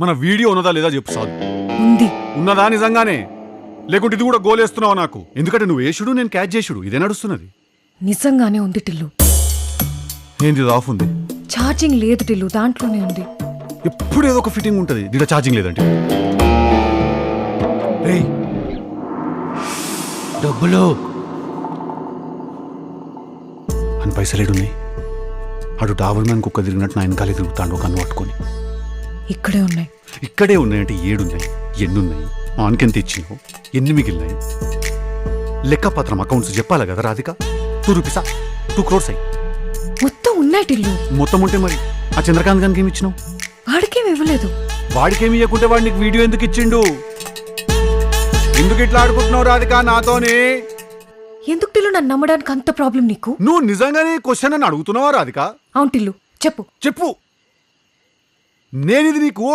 మన వీడియో ఉన్నదా లేదా చెప్పు సార్. ఉంది. ఉన్నదా నిజంగానే? లేకుంటే ఇది కూడా గోలేస్తున్నావు నాకు? ఎందుకంటే నువ్వు వేసుడు నేను క్యాచ్ చేసుడు ఇదే నడుస్తున్నది. నిజంగానే ఉంది టిల్లు. ఏంది ఇది ఆఫ్ ఉంది? ఛార్జింగ్ లేదు టిల్లు, దాంట్లోనే ఉంది. ఎప్పుడు ఏదో ఒక ఫిట్టింగ్ ఉంటుంది, దీంట్లో ఛార్జింగ్ లేదంటే. రేయ్ డబ్బులు అని పైసలేడున్నాయి. అటు డాబర్ మ్యాన్ కుక్క తిరిగినట్టు నా వెనకాలే తిరుగుతాడు ఒక కన్ను పట్టుకొని. ఇక్కడే ఉన్నాయి. ఇక్కడే ఉన్నాయంటే 7 ఉన్నాయి. ఎన్నున్నాయి? ఆన్కెంత ఇచ్చినావు? ఎన్ని మిగిలినాయి? లెక్కపత్రం అకౌంట్స్ చెప్పాలి కదా రాధిక. 2 రూపీసా? 2 crores అయ్యి మొత్తం ఉన్నాయి టిల్లు. మొత్తం ఉంటే మరి ఆ చంద్రకాంత్ గారికి ఏమి ఇచ్చినావు? వాడికేం ఇవ్వలేదు. వాడికేమి ఇవ్వకుంటే వాడు నీకు వీడియో ఎందుకు ఇచ్చిండు? ఎందుకు ఇట్లా ఆడుకుంటున్నావు రాధిక నాతోనే? ఎందుకు టిల్లు నన్ను నమ్మడానికి అంత ప్రాబ్లం నీకు? నువ్వు నిజంగానే క్వశ్చన్ అని అడుగుతున్నావా రాధిక? అవును టిల్లు, చెప్పు. చెప్పు. నేనిది నీకు